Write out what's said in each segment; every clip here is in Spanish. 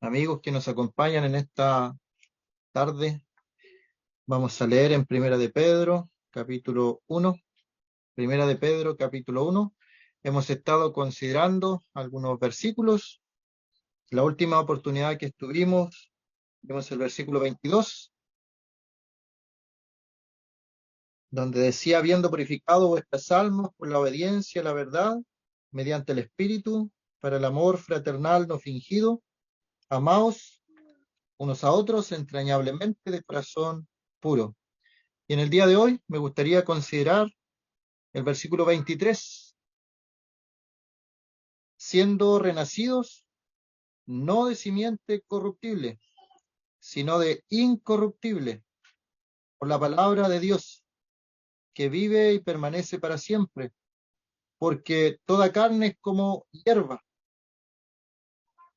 Amigos que nos acompañan en esta tarde, vamos a leer en Primera de Pedro, capítulo 1. Primera de Pedro, capítulo 1. Hemos estado considerando algunos versículos. La última oportunidad que estuvimos, vimos el versículo 22, donde decía: habiendo purificado vuestras almas por la obediencia a la verdad, mediante el Espíritu, para el amor fraternal no fingido, amaos unos a otros entrañablemente de corazón puro. Y en el día de hoy me gustaría considerar el versículo 23, siendo renacidos no de simiente corruptible, sino de incorruptible, por la palabra de Dios, que vive y permanece para siempre, porque toda carne es como hierba,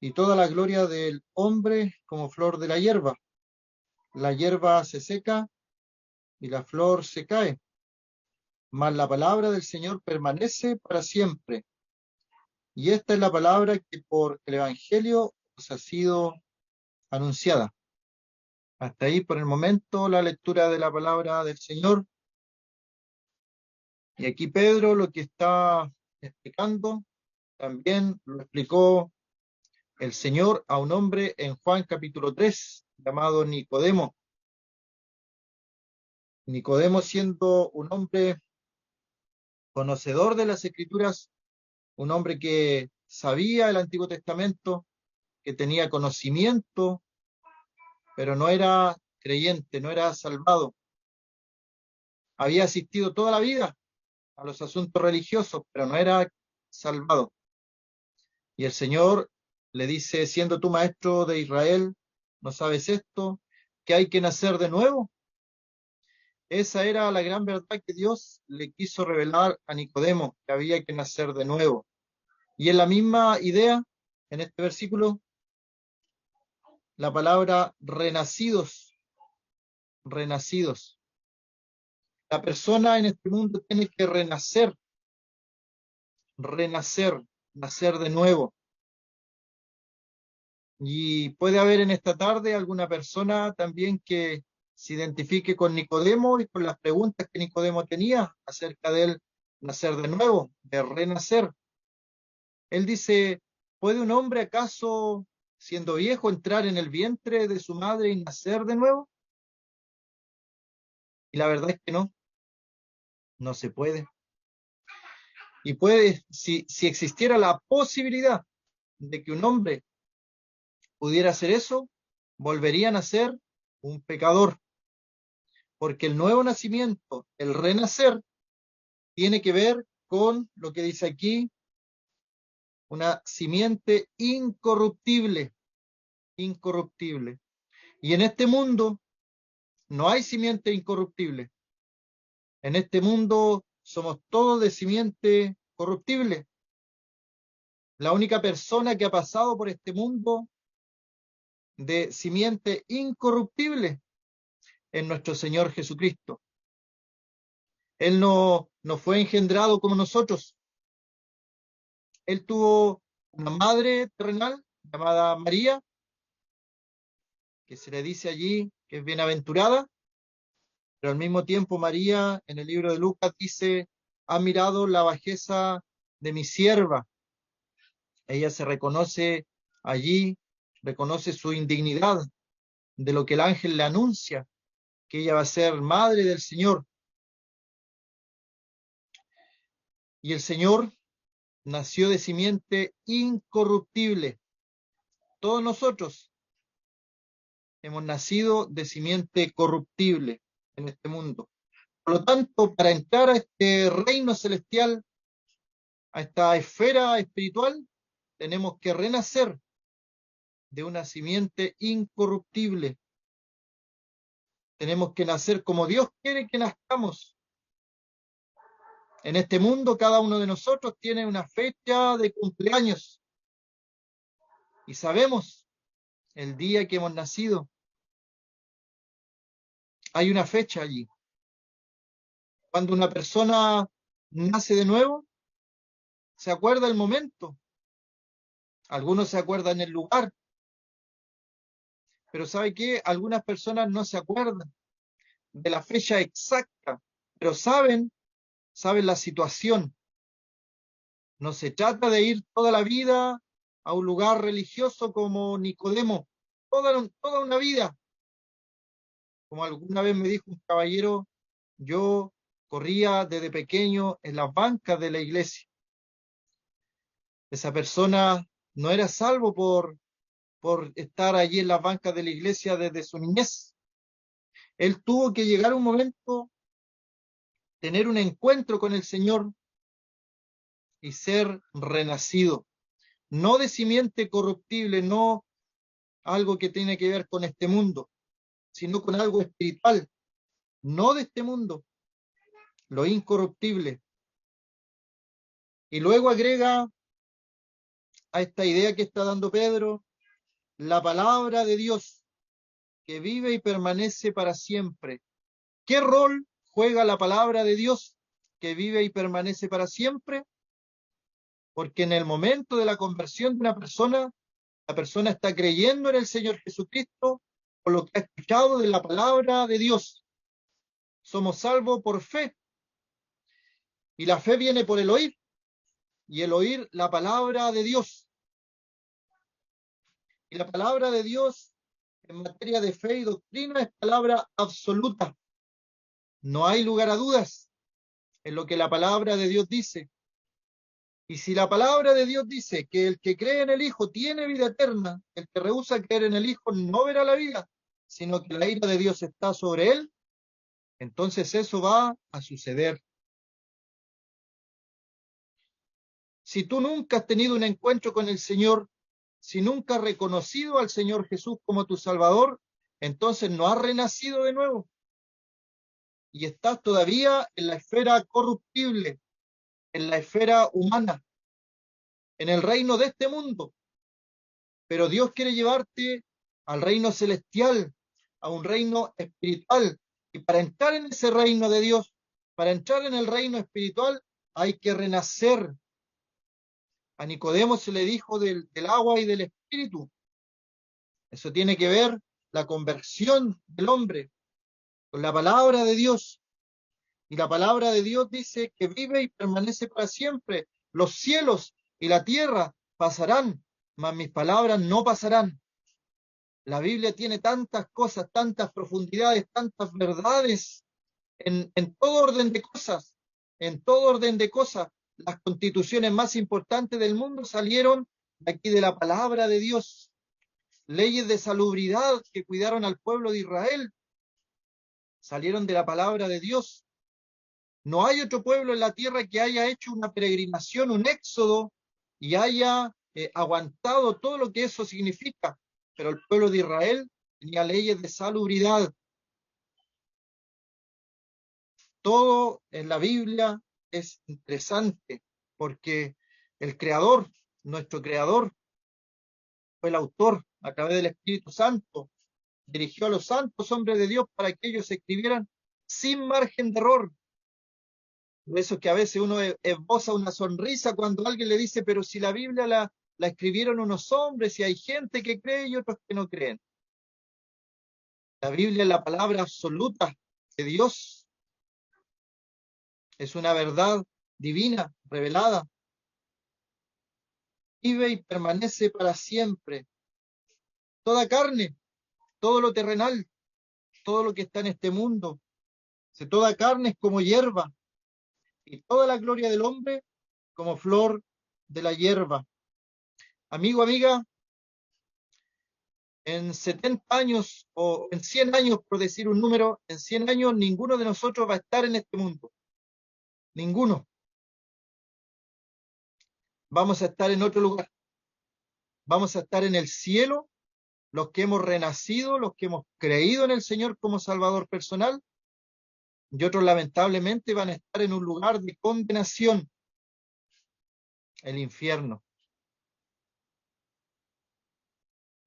y toda la gloria del hombre como flor de la hierba. La hierba se seca y la flor se cae, mas la palabra del Señor permanece para siempre. Y esta es la palabra que por el Evangelio os ha sido anunciada. Hasta ahí por el momento la lectura de la palabra del Señor. Y aquí Pedro lo que está explicando también lo explicó el Señor a un hombre en Juan capítulo 3, llamado Nicodemo. Nicodemo, siendo un hombre conocedor de las Escrituras, un hombre que sabía el Antiguo Testamento, que tenía conocimiento, pero no era creyente, no era salvado. Había asistido toda la vida a los asuntos religiosos, pero no era salvado. Y el Señor le dice: siendo tú maestro de Israel, ¿no sabes esto? ¿Que hay que nacer de nuevo? Esa era la gran verdad que Dios le quiso revelar a Nicodemo, que había que nacer de nuevo. Y en la misma idea, en este versículo, la palabra renacidos, renacidos. La persona en este mundo tiene que renacer, renacer, nacer de nuevo. Y puede haber en esta tarde alguna persona también que se identifique con Nicodemo y con las preguntas que Nicodemo tenía acerca del nacer de nuevo, de renacer. Él dice: ¿puede un hombre acaso, siendo viejo, entrar en el vientre de su madre y nacer de nuevo? Y la verdad es que no, no se puede. Y puede, si existiera la posibilidad de que un hombre pudiera hacer eso, volverían a ser un pecador, porque el nuevo nacimiento, el renacer, tiene que ver con lo que dice aquí: una simiente incorruptible, incorruptible. Y en este mundo no hay simiente incorruptible. En este mundo somos todos de simiente corruptible. La única persona que ha pasado por este mundo de simiente incorruptible es nuestro Señor Jesucristo. Él no fue engendrado como nosotros. Él tuvo una madre terrenal llamada María, que se le dice allí que es bienaventurada, pero al mismo tiempo María en el libro de Lucas dice: ha mirado la bajeza de mi sierva. Ella se reconoce allí, reconoce su indignidad de lo que el ángel le anuncia, que ella va a ser madre del Señor. Y el Señor nació de simiente incorruptible. Todos nosotros hemos nacido de simiente corruptible en este mundo. Por lo tanto, para entrar a este reino celestial, a esta esfera espiritual, tenemos que renacer de una simiente incorruptible. Tenemos que nacer como Dios quiere que nazcamos. En este mundo, cada uno de nosotros tiene una fecha de cumpleaños y sabemos el día que hemos nacido. Hay una fecha allí. Cuando una persona nace de nuevo, se acuerda el momento Algunos se acuerdan del lugar, pero ¿sabe qué? Algunas personas no se acuerdan de la fecha exacta, pero saben la situación. No se trata de ir toda la vida a un lugar religioso como Nicodemo, toda una vida. Como alguna vez me dijo un caballero, yo corría desde pequeño en las bancas de la iglesia. Esa persona no era salvo por estar allí en las bancas de la iglesia desde su niñez. Él tuvo que llegar a un momento, tener un encuentro con el Señor y ser renacido. No de simiente corruptible, no algo que tiene que ver con este mundo, sino con algo espiritual, no de este mundo, lo incorruptible. Y luego agrega a esta idea que está dando Pedro, la palabra de Dios que vive y permanece para siempre. ¿Qué rol juega la palabra de Dios que vive y permanece para siempre? Porque en el momento de la conversión de una persona, la persona está creyendo en el Señor Jesucristo por lo que ha escuchado de la palabra de Dios. Somos salvos por fe. Y la fe viene por el oír. Y el oír la palabra de Dios. Y la palabra de Dios en materia de fe y doctrina es palabra absoluta. No hay lugar a dudas en lo que la palabra de Dios dice. Y si la palabra de Dios dice que el que cree en el Hijo tiene vida eterna, el que rehúsa creer en el Hijo no verá la vida, sino que la ira de Dios está sobre él, entonces eso va a suceder. Si tú nunca has tenido un encuentro con el Señor, si nunca has reconocido al Señor Jesús como tu Salvador, entonces no has renacido de nuevo. Y estás todavía en la esfera corruptible, en la esfera humana, en el reino de este mundo. Pero Dios quiere llevarte al reino celestial, a un reino espiritual. Y para entrar en ese reino de Dios, para entrar en el reino espiritual, hay que renacer. A Nicodemo se le dijo del agua y del espíritu. Eso tiene que ver la conversión del hombre con la palabra de Dios. Y la palabra de Dios dice que vive y permanece para siempre. Los cielos y la tierra pasarán, mas mis palabras no pasarán. La Biblia tiene tantas cosas, tantas profundidades, tantas verdades en todo orden de cosas, en todo orden de cosas. Las constituciones más importantes del mundo salieron de aquí de la palabra de Dios. Leyes de salubridad que cuidaron al pueblo de Israel salieron de la palabra de Dios. No hay otro pueblo en la tierra que haya hecho una peregrinación, un éxodo y haya aguantado todo lo que eso significa. Pero el pueblo de Israel tenía leyes de salubridad. Todo en la Biblia es interesante porque el Creador, nuestro Creador, fue el autor a través del Espíritu Santo, dirigió a los santos hombres de Dios para que ellos escribieran sin margen de error. Por eso es que a veces uno esboza una sonrisa cuando alguien le dice, pero si la Biblia la escribieron unos hombres y hay gente que cree y otros que no creen. La Biblia es la palabra absoluta de Dios. Es una verdad divina, revelada. Vive y permanece para siempre. Toda carne, todo lo terrenal, todo lo que está en este mundo, si toda carne es como hierba, y toda la gloria del hombre como flor de la hierba. Amigo, amiga, en 70 años o en 100 años, por decir un número, en 100 años ninguno de nosotros va a estar en este mundo. Ninguno. Vamos a estar en otro lugar. Vamos a estar en el cielo, los que hemos renacido, los que hemos creído en el Señor como Salvador personal, y otros lamentablemente van a estar en un lugar de condenación, el infierno.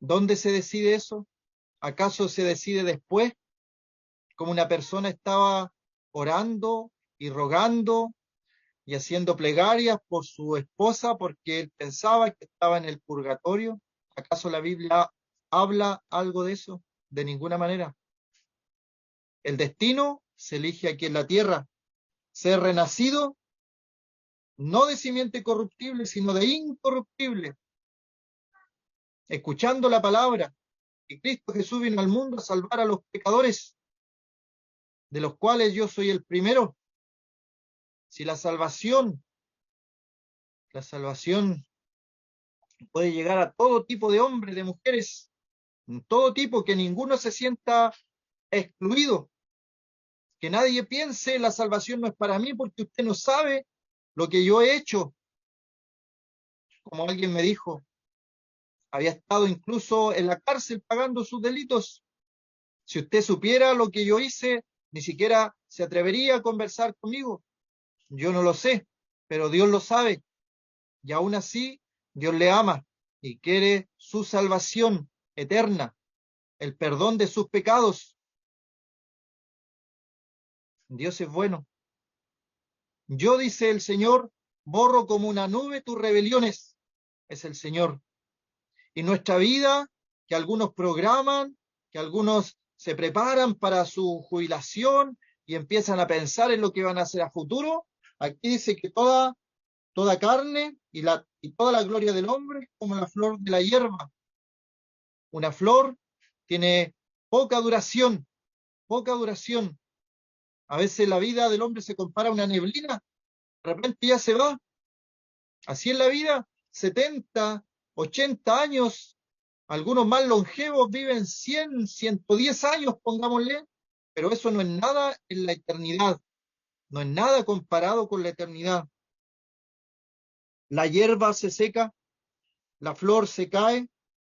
¿Dónde se decide eso? ¿Acaso se decide después, como una persona estaba orando y rogando y haciendo plegarias por su esposa porque él pensaba que estaba en el purgatorio. ¿Acaso la Biblia habla algo de eso? De ninguna manera. El destino se elige aquí en la tierra. Ser renacido, no de simiente corruptible, sino de incorruptible, escuchando la palabra, que Cristo Jesús vino al mundo a salvar a los pecadores, de los cuales yo soy el primero. Si la salvación puede llegar a todo tipo de hombres, de mujeres, todo tipo, que ninguno se sienta excluido, que nadie piense la salvación no es para mí porque usted no sabe lo que yo he hecho. Como alguien me dijo, había estado incluso en la cárcel pagando sus delitos. Si usted supiera lo que yo hice, ni siquiera se atrevería a conversar conmigo. Yo no lo sé, pero Dios lo sabe. Y aún así, Dios le ama y quiere su salvación eterna, el perdón de sus pecados. Dios es bueno. Yo, dice el Señor, borro como una nube tus rebeliones. Es el Señor. Y nuestra vida, que algunos programan, que algunos se preparan para su jubilación y empiezan a pensar en lo que van a hacer a futuro, aquí dice que toda carne y toda la gloria del hombre es como la flor de la hierba. Una flor tiene poca duración, poca duración. A veces la vida del hombre se compara a una neblina, de repente ya se va. Así es la vida, 70, 80 años, algunos más longevos viven 100, 110 años, pongámosle, pero eso no es nada en la eternidad, no es nada comparado con la eternidad. La hierba se seca, la flor se cae,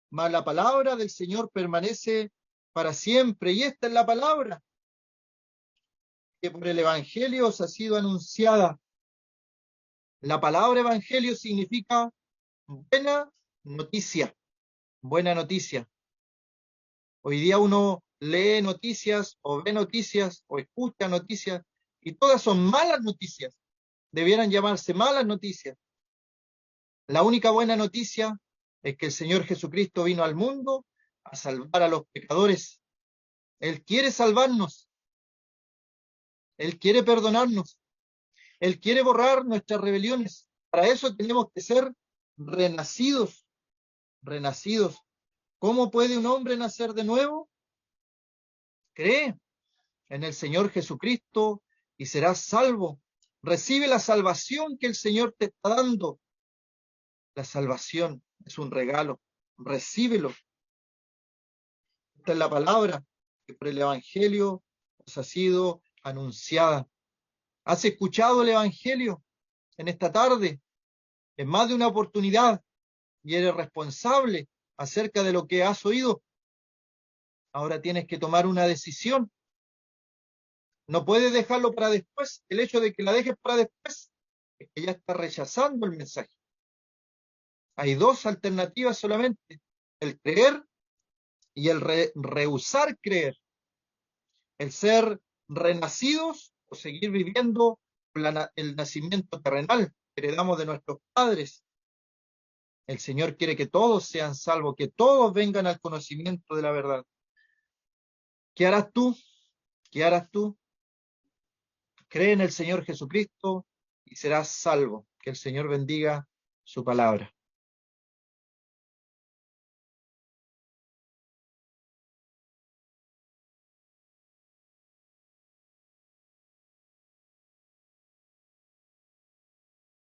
mas la palabra del Señor permanece para siempre. Y esta es la palabra que por el Evangelio os ha sido anunciada. La palabra Evangelio significa buena noticia, buena noticia. Hoy día uno lee noticias o ve noticias o escucha noticias y todas son malas noticias. Debieran llamarse malas noticias. La única buena noticia es que el Señor Jesucristo vino al mundo a salvar a los pecadores. Él quiere salvarnos. Él quiere perdonarnos. Él quiere borrar nuestras rebeliones. Para eso tenemos que ser renacidos, renacidos. ¿Cómo puede un hombre nacer de nuevo? Cree en el Señor Jesucristo y serás salvo. Recibe la salvación que el Señor te está dando. La salvación es un regalo. Recíbelo. Esta es la palabra que por el Evangelio os ha sido anunciada. ¿Has escuchado el Evangelio en esta tarde? En más de una oportunidad y eres responsable acerca de lo que has oído. Ahora tienes que tomar una decisión. No puedes dejarlo para después. El hecho de que la dejes para después es que ya estás rechazando el mensaje. Hay dos alternativas solamente: el creer y el rehusar creer. El ser renacidos o seguir viviendo el nacimiento terrenal que heredamos de nuestros padres. El Señor quiere que todos sean salvos, que todos vengan al conocimiento de la verdad. ¿Qué harás tú? ¿Qué harás tú? Cree en el Señor Jesucristo y serás salvo. Que el Señor bendiga su palabra.